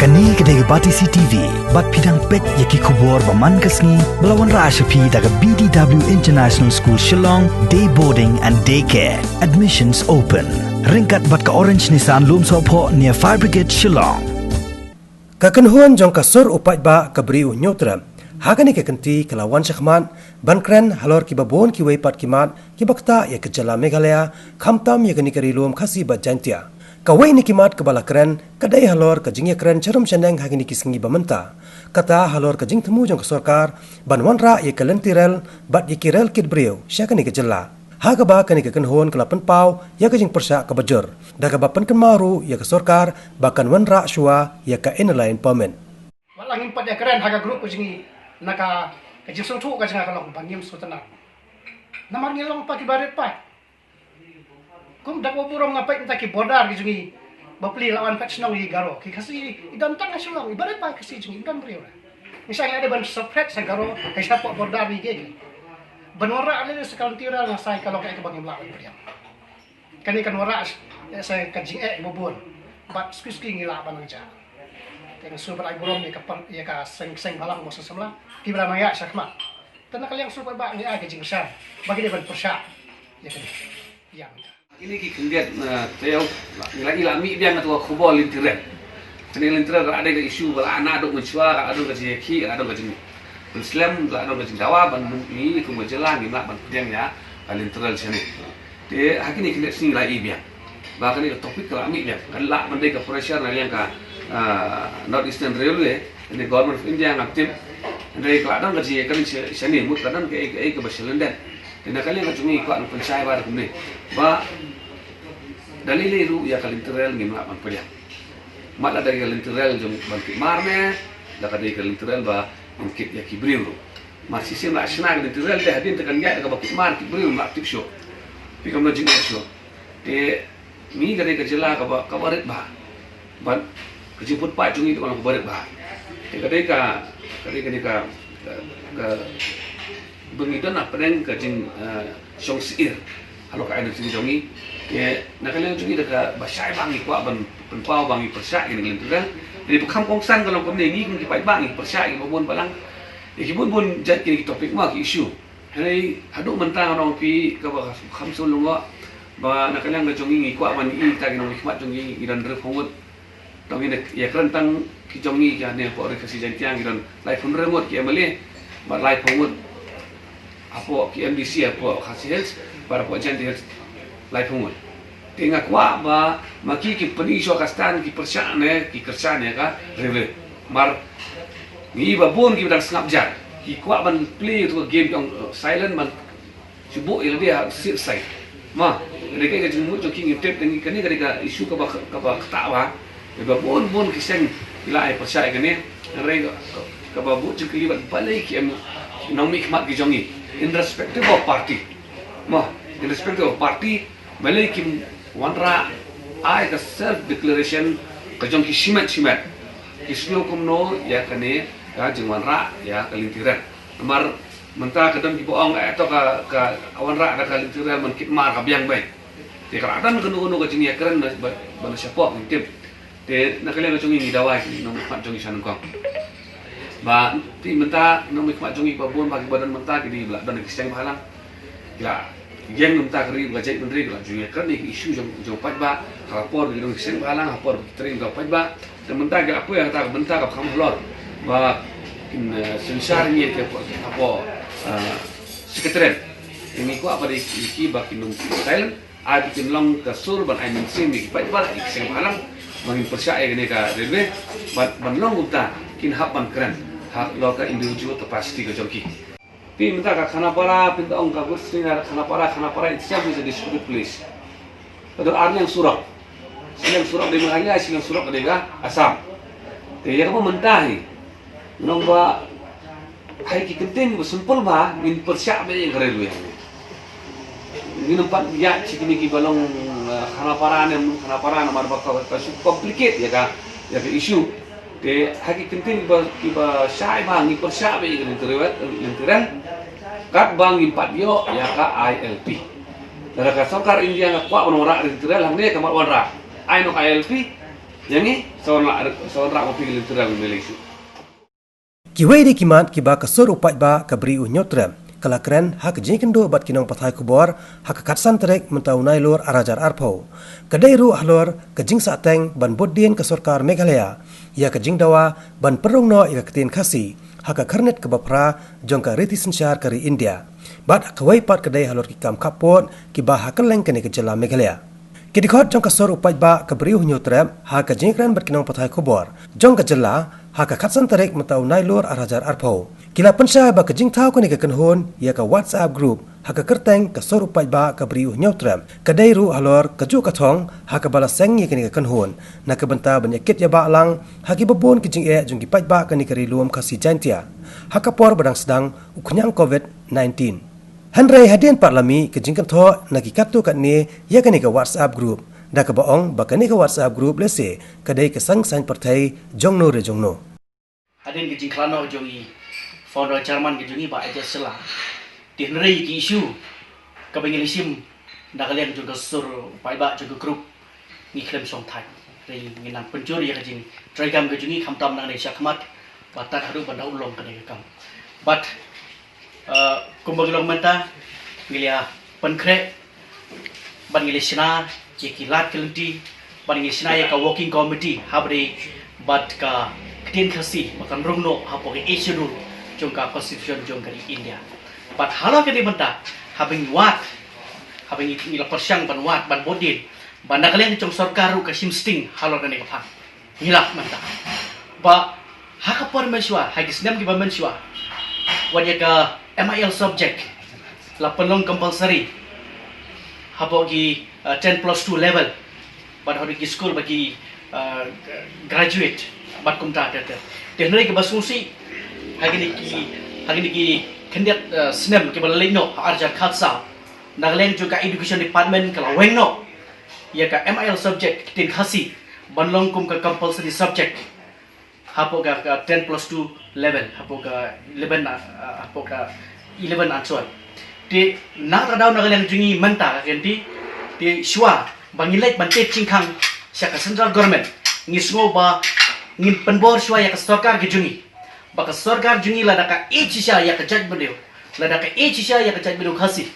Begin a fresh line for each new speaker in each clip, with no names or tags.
Kani kedai bati CTV, bat pidang pet yaki kubur baman kasni melawan Rashapi daga BDW International School Shillong, day boarding and daycare. Admissions open. Ringkat bat ka Orange Nissan Lum Sopo near Fire Brigade Shillong.
Kakenhuan jong kasur upat ba kabriu nyotra. Hagani kekenti kelawan syakman bankren halor kibabon kiwei pat kimat kibakta ya kejala Meghalaya kamtam ya kani karilum kasi bat jantia. Kawai ni kimat kebala keren kadai halor kajingya keren cerum sendeng hagini kisingi bamenta. Kata halor kajing temu jong kesorkar banwan ra ya kalentirel bat ya kirel kid briu syakani kejala. Haga ba kani kekenhuan kelapan pau ya kajing persya kebajur. Daga bapan kemaru ya kesorkar bahkan wan ra syua ya ka inalain pamen.
Walang impat ya keren haga grup kajingi naka kajing sutu kajing akalong bangim sutanan. Namar ngilong pa kibarit pa. Kum dakwa burong ngapai entah ki bodar kajingi bapli lawan patchnong i garo. Ki kasi idan tang asulong ibarit pa kasi kajingi idan beriu. Misalnya ada ban sopret sa garo kay sapok bodar ni gege. Banwara ala sa tira na say kalau kay kabangim lawan beriu. Kani kanwara sa kajing bubur. Bat skuski ngilaban ng ja. Kaya super ay burong ni kapag ya ka seng balang mo sa samla kibra maya sakma tanah kaliang super ba ni aga jing sha bagi dia ban persya ya kan yang
ini ki kendiat teo lagi lami biang atau khubol lintiran ini lintiran ada ke isu bala anak dok mencuara ada ke jeki ada ke jeng Islam ada ke jeng dawa ban ni ku majalan ni mak ban biang ya lintiran sini de hakini kendiat sini lagi biang bahkan ini topik lami biang galak mendai ke pressure na yang ka North Eastern Railway ini government of India ngaktif dari keladang kerja kan sini mut kadang ke Bashalenden dan kali yang cumi kuat pencai baru kemudian ba dalile ru ya kalinterel ngin mak peliang mak dari kalinterel jom bangkit marne da dari kalinterel ba mungkin ya kibriu masih sih nak senang kalinterel dah hadin tekan ya ke bangkit mar kibriu mak tip show pi kamna jing show mi dari kerja kabaret ba ban kejiput pak cungi itu kalau kebaret bah. Ketika bengidan apa yang kajing song sir, kalau kaya nak cungi cungi, ya nak kalian cungi dekat basai bangi kuat penpau bangi persyak ini gitu kan. Jadi bukan kongsan kalau kemudian ini kita pakai bangi persyak ini pun balang. Ya kibun pun jadi kini topik mah isu. Jadi haduk mentang orang pi kau kamsul lunga, bah nak kalian nak cungi kuat mani tak kena hikmat cungi iran refhongut. Tong ini ya kerentang kijongi ya ne po rekasi jantiang dan live pun remote ki amali ba live pun apo ki MDC apo hasil para po janti live pun tinga kwa ba maki ki pani sho kastan ki persya ne ki kerja ne ka reve mar ni ba bon ki bedang snap jar ki kwa ban play tu game yang silent man sibuk il dia sit side ma mereka ke jemu jo ki ngitep dengan kani ketika isu ka ba ketawa Iba pun kisah ila ay percaya kini, mereka kababu ceklibat balik yang naumi khmat kijongi, in respective of party, in respective of party, balik kim wanra ay ka self declaration kajong kisimat, kislo kumno ya kini kajong wanra ya kalintiran, mar mentah kadang dibohong atau ka wanra ada kalintiran menkitmar kabiang baik, di kerajaan kenu kajing ya keren bana siapa ngintip. De nak kalian cungi ni dawai nom mat cungi san kong ba ti menta nom mat cungi babon bagi badan menta di belak dan kiseng balang ya geng menta keri gajai menteri la juye kan ni isu jong pat ba rapor di dong kiseng balang rapor tering ga pat ba dan menta ga apa yang tak menta ka kham lor ba in sensar ni ke apa sekretariat ini ko apa di ki ba kinum Thailand ai bikin long kasur ban ai mensing ni pat ba kiseng balang bagi percaya ini ka railway, ban long gupta kin hak ban keren, hak lo ka individual capacity ke jongki. Pi minta ka Khanapara, pinta ong ka gusri na Khanapara itself is a disputed place. Betul arnya yang surak di Meghalaya, silang surak ke dega Assam. Te ya kamu mentahi, nong ba hai ki kentin simple ba min percaya be yang railway. Ini nampak ya cikini ki balong Khanapara nomor bakal kasus complicated ya ka isu de haki kentin ba syai bang ni persya be lintiran kat bang impat yo ya ka ILP dara ka sarkar India ngak kwa onora lintiran lang ne kamar wanra ai no ILP Yang ni seorang apa pilih terang Malaysia.
Kiwai di kimat kiba kasur upat ba kabri unyotra. Kala keren hak jengkendo bat kinong pathai kubor hak katsan terek mentaunai lor arajar arpau. Kadai ru ahlor kajing sateng ban bodien ke Sarkar Meghalaya. Ya kajing dawa ban perung no ika ketin khasi. Hak karnet ke bapra jongka reti sensyar kari India. Bat kawai pat kadai halor kikam kapot kiba hak leng kene ke jela Meghalaya. Kidikot jong kasor upai ba kabri unyotra hak jengkran bat kinong pathai kubor. Jong ka jela hak katsan terek mentaunai lor arajar arpau. Kila pensya ba kajing tau kani kenhon ya ka WhatsApp group haka kerteng ka sorupai ba ka briu nyotram kadai ru halor kaju kathong haka bala seng ya kani kenhon na ka benta banyakit ya ba lang haki babon kijing jung gipai ba kani kari luam kasi jantia haka por badang sedang ukunyang COVID-19 Henry hadian parlami kajing kantho nakikatu kat ni ya kani ka WhatsApp group da ka baong ba kani ka WhatsApp group lese kadai ka sang sang partai jongno re jongno
Hadin kajing klano jongi founder Jerman ke jungi ba aja sela di Henry ki isu ka bengelisim da kalian juga sur pai ba juga grup ni klem song thai ri nginang pencur ya kajing tragam ke jungi khamtam nang Indonesia khamat batak hadu banda ulong ka kam but kumbagilong menta ngilia penkre ban ngili sina ki kilat kelenti ban ngili sina ya ka working committee habre bat ka ketin khasi makan rungno hapo ke issue jongka constitution jongka di India. But halau ke di benta habing wat habing ila persyang ban wat ban bodin ban nakalian jong Sarkar ka simsting halau ke ni kapang. Ngilak menta. Ba hakapor meswa hagis nam ki ba meswa. Wajah ka MIL subject la penlong compulsory hapo ki 10+2 level ban hodi ki school bagi graduate bat kumta tete. Tenai ke basusi hari ni ki kendiat snem ke balai no arjar khatsa naglen juga education department kalau weng no ya ka MIL subject tin khasi banlong kum ka compulsory subject hapo ka 10+2 level hapo ka 11 hapo ka 11 answer ti nang radau naglen jungi menta ka kenti ti shwa bangilek bante chingkhang sya ka central government ngisngo ba ngin penbor shwa ya ka Sarkar ke jungi baka Sarkar jungi lada ka ichisha ya ka jaj beliau lada ka ichisha ya ka jaj beliau khasi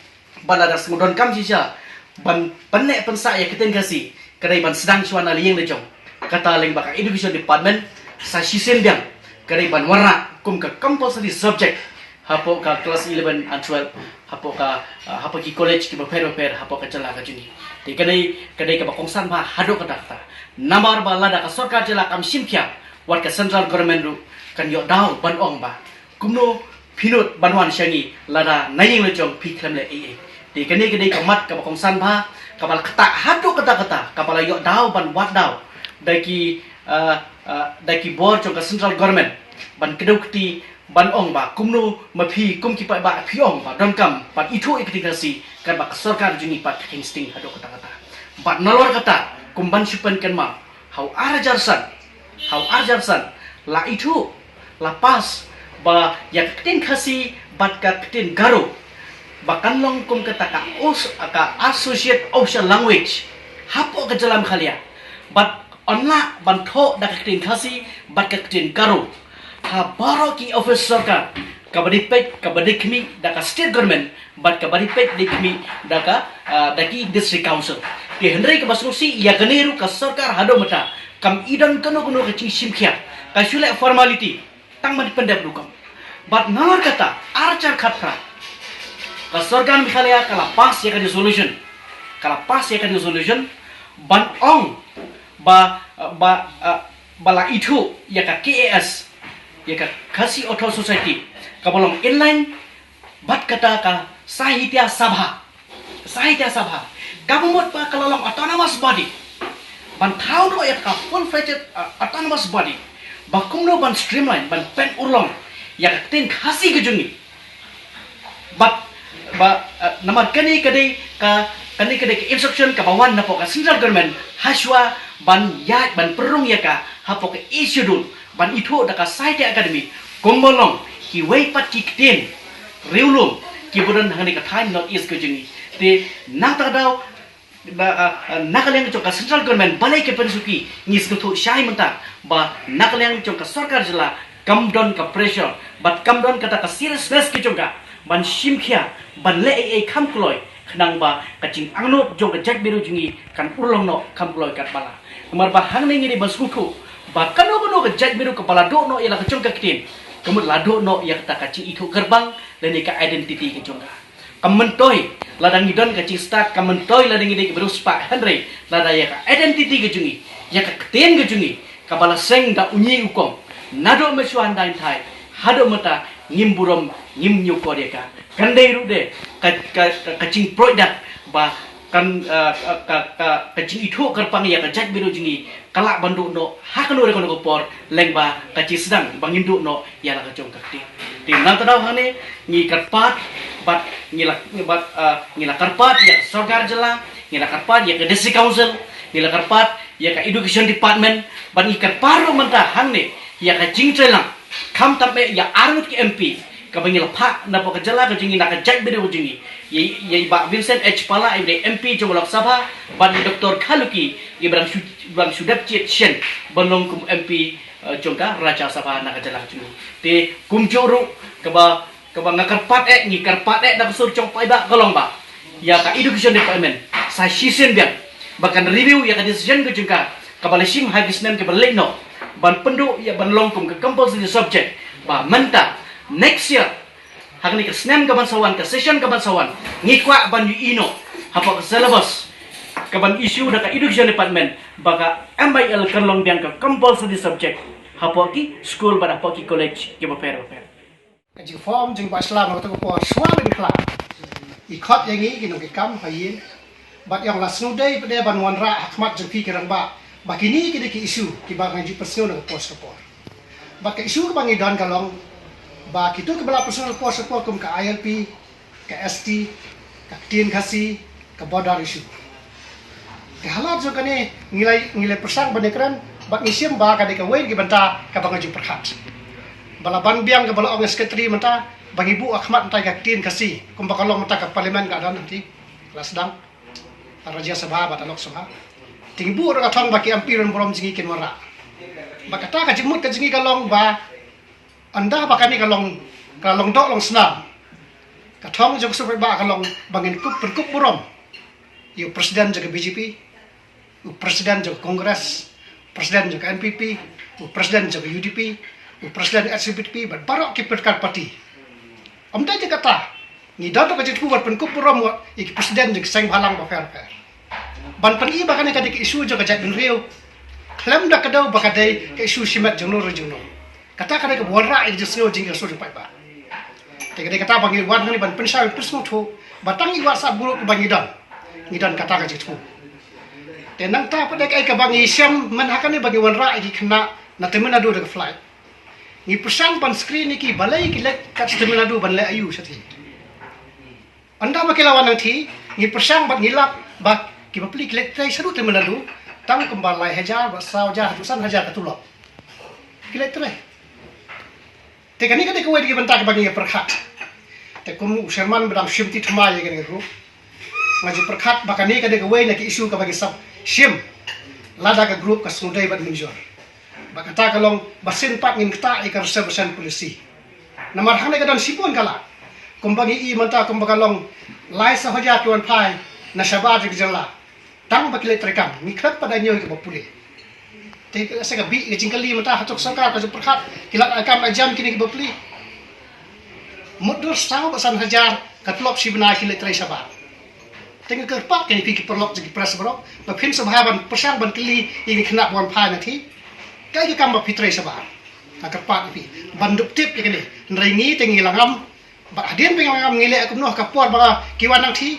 balada semudon kam shisha ban panek pensa ya keten khasi kadai ban sedang suana lieng lejong kata leng baka education department sa shisen biang kadai ban warna kum ka compulsory subject hapo ka class 11 and 12 hapo ka hapo ki college ki baper hapo ka chala ka jungi ti kadai ka bakongsan ba hado ka dakta namar ba lada ka Sarkar jela kam simkya wat ka central government ru kan yo dau ban ong ba kumno pinut banwan syangi lada naying lejong pi klem le ee di kene kamat ka bakong san ba kapal kata hadu kata kapal yo dau ban wat dau daki bor jong ka central government ban kedau keti ban ong ba kumno mapi kum ki pa ba pi ong ba dam kam pat itu iktikasi kan ba Sarkar jungi pat insting hadu kata bat nalor kata kumban supen kan ma hau arajar san la itu lapas ba ya ketin khasi bat ka ketin garo bakan long kum kata ka associate official language hapo ka jalam khalia bat onla ban tho da ketin khasi bat ka ketin garo ha baro ki office Sarkar kabadi pek kabadi kmi da ka state government bat kabadi pek di kmi da ka da ki district council ti Henry ka basusi ya ganeru ka Sarkar hado mata kam idan kanu ka chi simkhya ka shule formality tang man pendap lukam bat nalor kata archar khatra ka Sarkar Meghalaya kala pas ya ka resolution ban ong bala itu ya ka KAS ya ka Khasi Auto Society ka bolong inline bat kata ka Sahitya Sabha kabumot pa kalalong autonomous body ban thau no ya ka full-fledged autonomous body bakumno ban streamline ban pen urlong ya tin khasi ke jungi bat namar kani kadai ka instruction ka bawan na po ka central government haswa ban perung ya ka hapo ka issue ban itu da ka site academy gombolong ki wei pat ki kten reulum ki budan hangni ka time not is ke jungi te nang ta daw Nagaland jong ka central government balai ke pensuki ngis kutu syai menta ba Nagaland jong ka sarkar jela kamdon ka pressure but kamdon kata ka seriousness ke jong ka ban simkhia ban le ai kham kloi khnang ba kaching angno jong ka jak biru jungi kan urlong no kham kloi kat bala mar ba hang ne ngini baskuku ba kano kano ka jak biru kepala do no ila ka jong ka kitin kemud lado no ya kata kaching itu gerbang dan ka identity ke jong ka kamentoy ladang idon kaching start kamentoy ladang ini baru spa Henry lada ya ka identity ke jungi ya ka keten ke jungi kabala seng da unyi ukong nado mesuan dain thai hado mata ngimburom ngim nyuko dia ka kandai rude kaching product ba kan kaching itu kerpang ya ka jak biru jungi kalak bandu no hakno re kono por lengba kaching sedang bangindu no ya la kachong kakti tim nang tadaw hane ngi karpat bat ngila karpat ya sorgar jela ngila karpat ya ke district council ngila karpat ya ke education department ban ngi karparo menta hangne ya ka jingtrelang kam tape ya arut ke MP ka bangila pak na po ka jela ka jingi na ka jak biru jingi ya ba Vincent H Pala ibne MP jong lok sabha ban Dr Khaluki ibrang sudap chen banong kum MP jongka raja sabha na ka jela jingi te kum joro ka ba ngakarpat ngi karpat dak sur chong pai ba kolong ba ya ka education department sa season biang bahkan review ya ka decision ke jengka ka balashim hagisnem ke baleno ban pendu ya ban longkum ke compulsory subject ba menta next year hakni ke snem ka ban sawan ke session ka ban sawan ngi kwa ban yu ino apa ke syllabus ka ban issue da ka education department baka MIL kan long biang ka compulsory subject hapo ki school pada hapo ki college ke ba pero
kajing form jing ba Islam ko po swal in kla ikot yang ini kinong ikam hayin bat yang lasnu day pada ban wanra hakmat jeng pi kirang ba bakini kini ki isu ki ba ngaji personal post report ba ke isu ka bangi dan kalong ba kitu ke bala personal post report kum ka ILP ka ST ka tin khasi ka border isu ke halat jo kane ngilai persang banekran ba ngisim ba ka de ka wen ki banta ka bangaji perhat bala ban biang ke bala orang sekretari menta bang ibu Ahmad menta ka tin kasi kum bakalong menta ka parlimen ka dan nanti lasdang raja sabha bat alok sabha tingbu ora thong ba ki ampiran borom jingi kin mara bakata ka jimut ka jingi kalong ba anda bakani kalong dok long senam ka thong jog super ba kalong bangin kup perkup borom yu presiden jaga BJP yu presiden jaga kongres presiden jaga NPP yu presiden jaga UDP presiden SBP ban barok ki perkar parti amda je kata ni dato ka jitku bat pen kupurom ik presiden je seng halang ba fair ban pen i bakane ka dik isu je ka jat bin riu klem da kadau bakadai ke isu simat jungno rejungno kata ka ka borra i je sno jing so pai ba te kata bangi wan ni ban pen sa persmo tho batang i whatsapp group ngidan kata ka jitku te nang ta pada kai ka bangi syam man hakane bangi wanra i khna na temena do de flight ni persang pan screen ni ki balai ki lek kat Tamil Nadu ban le ayu sati anda ba kilawan nanti ni persang bat ngilap ba ki bapli ki lek trai seru Tamil Nadu tang kembalai hajar ba sauja ratusan hajar katulok ki lek trai te kani kade ko wedi ban tak bagi perkhat te kum Sherman bram shimti thma ye gani ru ngaji perkhat bakani kade ko wedi ki isu ka bagi sab shim lada ka group ka sudai bat minjor bakata kalong basin pak ngin kta ikar persen polisi namar hane kadan sipon kala kumbagi i manta kumbagalong lai sahaja tuan pai na shabat jala tang bakile trekam mikrat pada nyoy ke bapuli te sa ka bi jingkali manta hatok sarkar ka perkhat kilat akam ajam kini ke bapuli mudur saw basan hajar katlop sibna kile tre shabat tengah kerpak kini ki perlok jadi pres brok bapin sahaban persang ban kili ini kena buan pai nanti kai ke kamba fitre sabar akar pat pi banduk tip ke ni nringi tengi langam ba adien pengam ngile aku noh kapor ba kiwan nang thi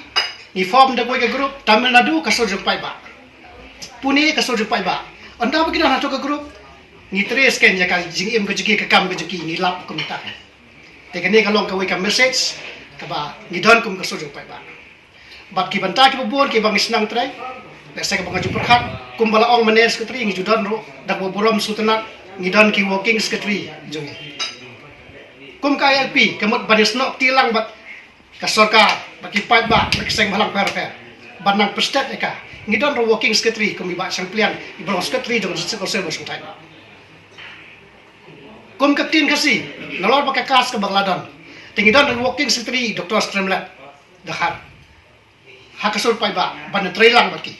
ni form de boy ke group Tamil Nadu kasur jupai ba Pune kasur jupai ba anda begini na to ke group ni tres ken ya ka jing im ke jiki ke kam ke jiki ni lap kum ta te ke ni kalong ka we ka message ka ba ni don kum kasur jupai ba bat ki banta ki bobor ki bang isnang trai saya ke bangaju perhat kumbala ong maner sekretari ngi judan ro dak borom sutenat ngidan ki working secretary jongi kum ka LP kemut badis nok tilang bat ka sorka baki pat ba baki seng balang per banang prestet eka ngidon ro working secretary kumi ba sang plian ibro secretary jong sekol se bosung tai kum kapten kasi nalor pakai kas ke Bangladesh tingidon ro working secretary Dr. Stremlat dahar hakasul pai ba ban trailang baki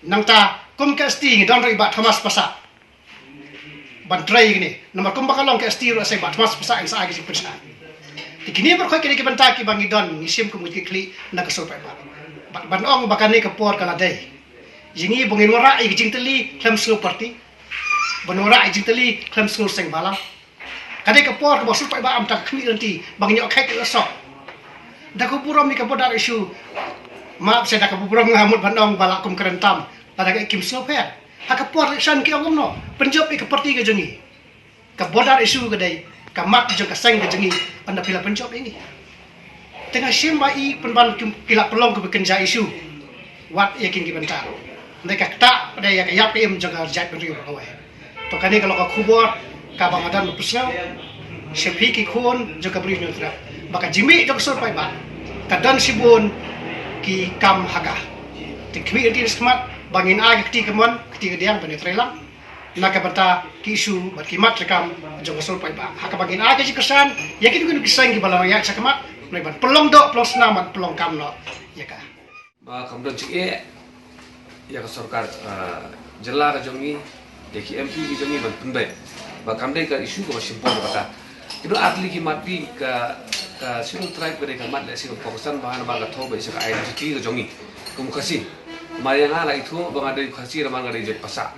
nangta kum ka sti ngidon ro iba Thomas Pasa ban trai gini nomor kum bakalong ka sti ro sai ba Thomas Pasa ang sa agi persa kini berkhoi kini kibanta ki bangidon nisim kemudian kli nak kesulpai ban ong bakani ke por kala dai jingi bungin wara i jing teli klem slu party banora i jing teli klem slu seng bala kadai ke por ke bosul pai ba am tak khni nanti bang nyok khai ke sok da ko burom ni ke bodar isu maaf saya dak burom ngamut ban ong bala kum kerentam pada ke kim slu pe ha ke por san ki ong no penjob i ke party ke jengi ke bodar isu ke dai kamat jo kasang ke jengi anda pila penjob ini tengah simba i penban pila pelong ke bekerja isu wat yakin ki bentar mereka tak pada ya kayak PM jaga jat beri awai to kani kalau ka khubor ka bangadan pesau sepi ki khon jaga beri nutra maka jimi jog sur pai ba kadan sibun ki kam haga tikmi di smat bangin ag kti kemon kti diang penetrelang naka banta kisu bat kimat rekam jong sol pai ba haka bagin aga ji kesan yakin kun kisang ki bala ya sakamat leban pelong do plus namat pelong kam no ya ka
ba kamdon ci ya ka sarkar jella ka jongi ya ki MP ki jongi ban punbe ba kamde ka isu ko simpon bata itu atli ki mati ka sinu tribe ka ka mat le sinu fokusan bahan ba ka thobe sa ka identity ka jongi kum khasi marianga la itu bang ada khasi ramang ada je pasa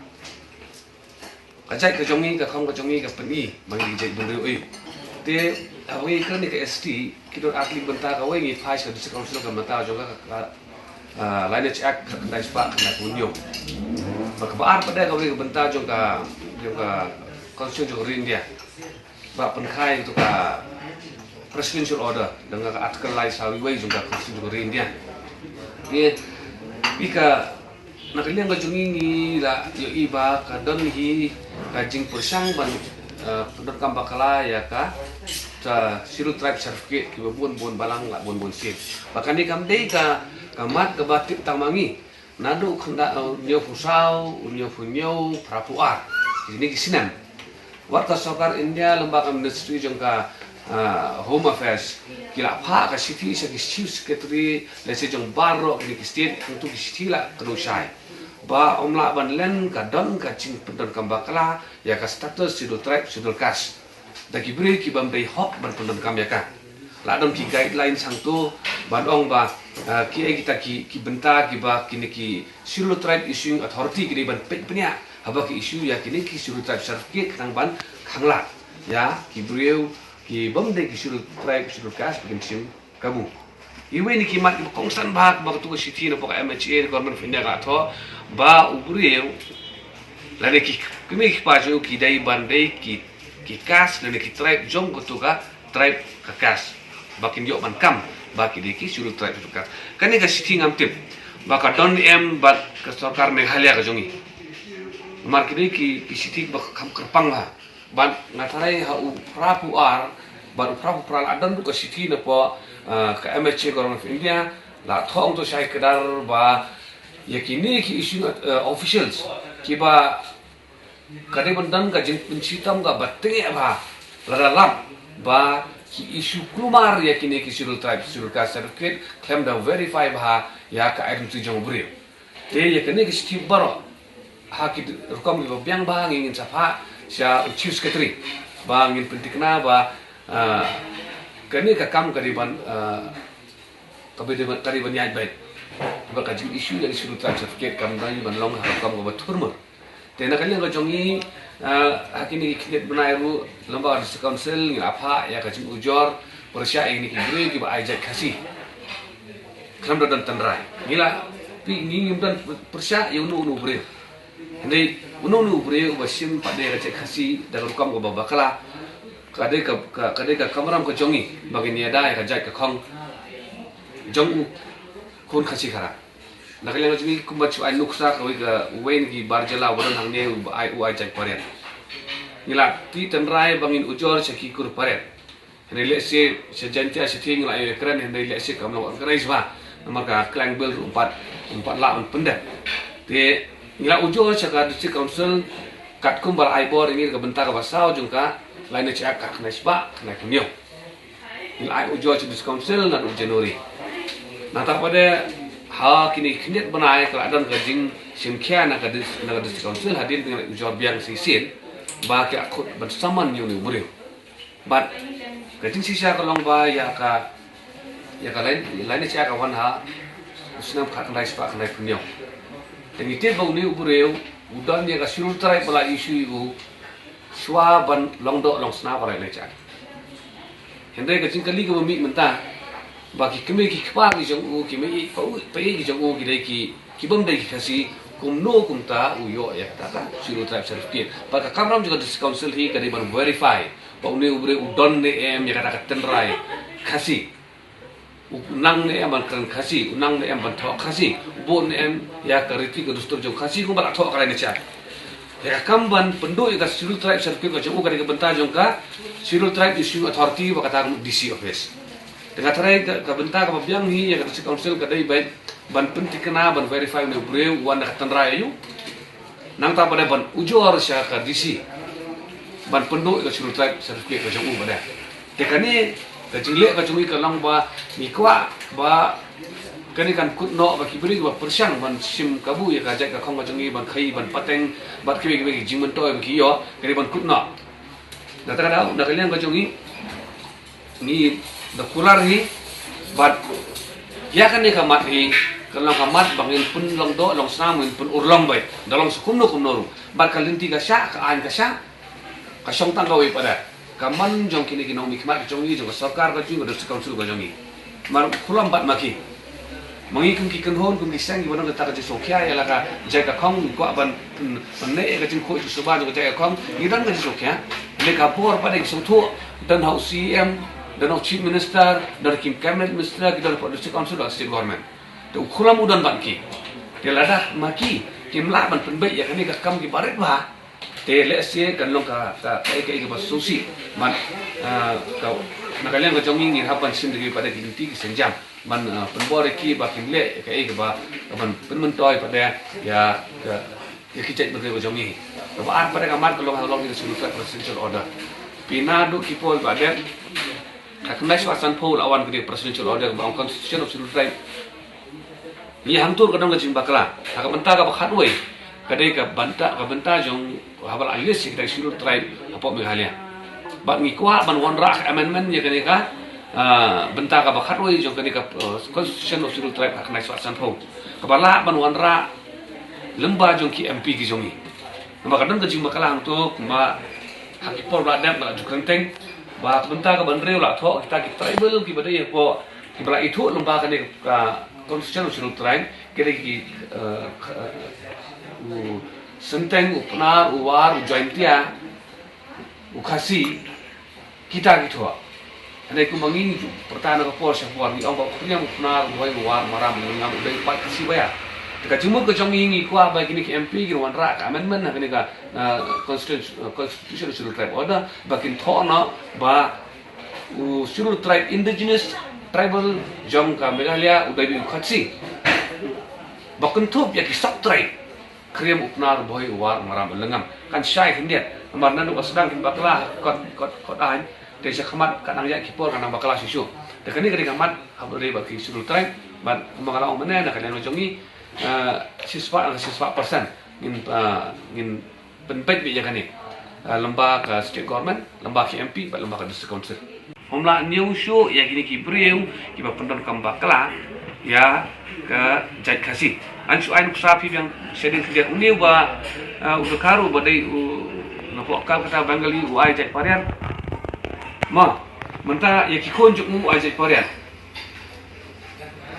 kajai ke jongi ka kham ka jongi ka pani mangi je bundu oi te awi kan ni ka ST kidor atli benta ka wi ngi phai ka disekon sulo ka mata jonga ka lineage act ka dai spa ka punyo maka baar pada ka wi benta jonga constitution jong India ba penkhai tu ka presidential order dengan ka article lai sawi wi jonga constitution jong India ye bika nakaliang ka jongi ngi la yo iba ka don hi kajing persang ban penduduk kambakala ya ka ta siru tribe certificate ki bon balang la bon sil bahkan ni kam dei ka kamat ka batik tamangi nadu khanda nyo fusau nyo funyo prapuar ini kisinan warta sokar India lembaga ministry jongka home affairs kila pha ka city sa ki chief secretary lese jong baro ki state untuk istila terusai ba omla ban len ka don ka ching pendon kambakala ya ka status sidul tribe sidul kas da ki bri ki bambai hok ban pendon kam ya ka la dom ki guideline sang tu ban ong ba ki kita ki benta ki ba ki sidul tribe issuing authority ki ban pet penya haba ki issue ya ki ki sidul tribe certificate tang ban khangla ya ki briu ki bamde ki sidul tribe sidul kas bikin sim kamu iwe ni ki mat kongsan bahak ba tu city no pok MHA government of India ka tho ba ubriu lane ki kumi ki paju ki dai bandai ki kas lane ki tribe jong ko ka tribe ka kas bakin yo ban kam ba ki de ki suru tribe ka kane ka city ngam tip ba ka don ba ka sarkar Meghalaya ka jongi mar ki de ki city ba kam kerpang la ban ngatarai ha u prapu ar ba prapu pral adan bu ka city na po ka MHA government of India la thong to shai kedar ba yakini ki issue officials ki ba kade bandan ka jin pencitam ka batte ba ladalam ba ki issue kumar yakini ki sirul tribe sirul ka certificate claim da verify ba ya ka identity jong bri te yakini ki steve baro ha ki rukam ki biang ba ngin sapa sia chief secretary ba ngin pentikna ba kani ka kam kari ban kari ban yai baik baka jing issue dari suru certificate kam dai ban long ha kam go baturmur tena kali ga jongi hakini kinet banairu lembaga district council ni apa ya ka jing ujor persya ini ki bri ki ba ajak kasi kam dan tandrai gila pi ni dan persya ya unu bri ndai unu bri ba sim pade ka cek kasi dalam kam go bakala kade ka kamaram ko jongi bagin ya dai ka jai ka khong jong kun khasi khara nakale ngajmi kumbachu ai nuksa ka wen gi barjala wadan hangne ai jai pare nila ti tanrai bangin ujor chaki kur pare ne lese se janta se ting la kran ne lese kam lo krais ba maka klang bel umpat la pendek te ngila ujo chaka district council kat kumbal aibor ini ke bentar basau jungka lain cak kat kena spa kena kunyo ngila ai ujo district council na Januari nah pada ha kini kinit benai keladaan gajing simkia na district council hadir dengan ujo biang sisin ba ke akut bersaman yuni buriu bat gajing sisa kalong ba ya ka lain cak kawan ha usnam kat kena spa kena kunyo dan itu bau ni buriu udan dia ka sirul trai pala isu ibu swa ban longdo long sna pala le cak hendai ka cingkali ka mi menta bagi kemi ki kpa ki jong u ki mi pau pe ki jong u ki dai ki bom dai ki kasi kumno kumta uyo ya ta sirul trai certificate baka kamram juga di council hi ka ban verify bau ni buriu udan ne em ya kata tenrai kasi unang ne em ban kan khasi unang ne em ban thok khasi bon ne em ya kariti ko dustur jo khasi ko bala thok kala ne cha ya kamban pendu ya sirul tribe certificate ko jo ka ke benta jong ka sirul tribe issue authority wa kata DC office dengan trai ka benta ka biang hi ya ka council ka dai bai ban penti kena ban verify ne breu wan ka tanra yu nang ta pada ban ujor sya ka DC ban pendu ka sirul tribe certificate ko jo pada tekani kajile ka cumi kalang ba mikwa ba kani kan kutno ba kibri ba persyang ban sim kabu ya kajak ka khong jangi ban khai ban pateng bat kibi kibi jingmen toy ba kiyo kani ban kutno da ta da kalian ka jangi ni da kular hi bat ya kan ni kamat hi kalang kamat bangin pun long do long snam pun urlong bai dalong sukumno kumno bat kalinti ka sya ka an ka sya ka syong tang kawi pada kaman jong kini kino mikmat jong ni jong sarkar ka jung district council ka jong ni mar khulam bat maki mangi kum ki kanhon kum ki sang ki banang ta ka sokya ya la ka jai ka khong ko ban ne ka jing ko su ba jong jai ka khong ni dan ka sokya le ka por pa de su thu dan hau CM dan hau chief minister dan kim cabinet minister ki dan district council dan state government to khulam udan ban ki de la da maki kim la ban pen bai ya ni ka kam ki baret ba te le se kan long ka ke basusi man ka nakalian ka jong ni hapan sim de pada ki ti senjam man penbore ki ba kin le ka ba man penmen toy pada ya ki cek bagi ka jong ni ba ar pada kamar ka long ni sulutan presidential order pinadu ki pol pada ka kena swasan pol awan ke presidential order ba constitution of sulutan ni hamtur kadang ka jing bakla ka benta ka khatwei kadai ka benta jong habal alis kita sirul tribe apa Meghalaya bat ngikwa ban wanra amendment ya kani ka benta ka bakhat wei jong kani ka constitution of sirul tribe ka nai swasan pho ka bala ban wanra lemba jong ki MP ki jongi maka kadang ka jing makalang to ma hakipor la dam la jukrenteng ba benta ka ban reu la tho kita ki tribal ki badai po ki bala itu lemba kani ka constitution of sirul tribe kiri ki senteng upnar uwar ujaintia ukasi kita gitu ada ku mangin pertana ka por sa por ni ong ba priang upnar uwar maram ngam dai pat kasi baya ka jumu ka jong ingi ku ba gini ki MP gi wan ra ka amendment na kani ka constitution sirul tribe order bakin thona ba sirul tribe indigenous tribal jong ka Meghalaya udai bi khatsi bakin thup ya ki sub tribe kriam upnar boy war maram lengam kan syai hindiat amar nanu asdang kin bakla kot ain te sakhamat kanang ya kipor kanang bakla sisu de kani kani kamat habri baki sirul tribe ban mangala omene na kalian jongi siswa persen ngin penpet bi jakani lembaga state government lembaga MP ba lembaga district council homla new show ya gini ki breu ki ba pendon kam bakla ya ke jait kasi ansu ain kusapi yang sedang kerja uni ba udakaru badai napok kata Bengali uai jait parian ma menta ya ki konjuk mu uai jait parian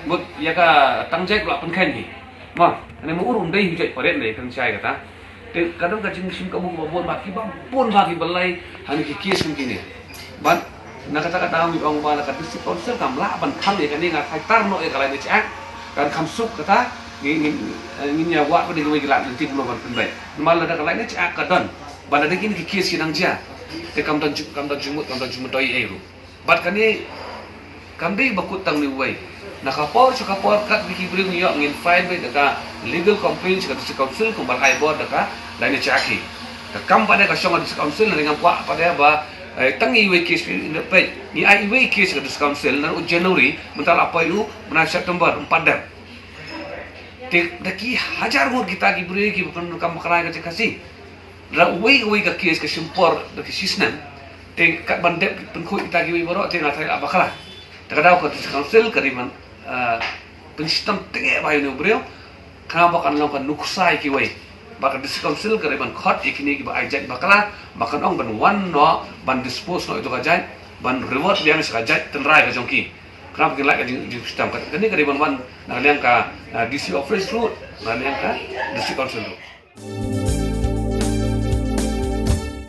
mut ya ka tangjai pula penkan ni ma ane mu urun dai jait parian dai kan sai kata te kadang ka jing sim kamu babon baki pun bagi belai hani ki kies mungkin ni ban na kata-kata mi ong ba na kata si konser kam la ban kham ya kan ni ngai tar no ya kalai ni cak kan kham suk kata ngin ya wa pada gue gerak nanti belum berpenbai malah ada kalai ni cak kadon ban ada kini ki kies kinang ja te kam dan jumut toy eru bat kan ni kam dei bakut tang ni wei nakapor kat biki bring yo ngin file be daka legal complaints ka district council ko balai board daka lain chaki ka kam pada ka shong district council dengan kwa pada ba tangi we case in the page ni ai we case ka district council na Januari mental apa yu mena September 4 dan daki hajar ngur kita ki bring ki bukan kam makrai ka kasih ra we ka case ka simpor daki sisnan te kat bandep penku kita ki we boro te na thai abakala takadaw ko district council kariman pensistem tenge bayu no brio kenapa kan lakukan nuksai kiwai bakal district council kariban khot ikini ki ba ajat bakala makan ong ban one no ban dispose no itu kajat ban reward biang sekajat tenrai ka jongki kenapa kita lagi di sistem kini kariban wan nak liang ka DC office road nak liang ka district council road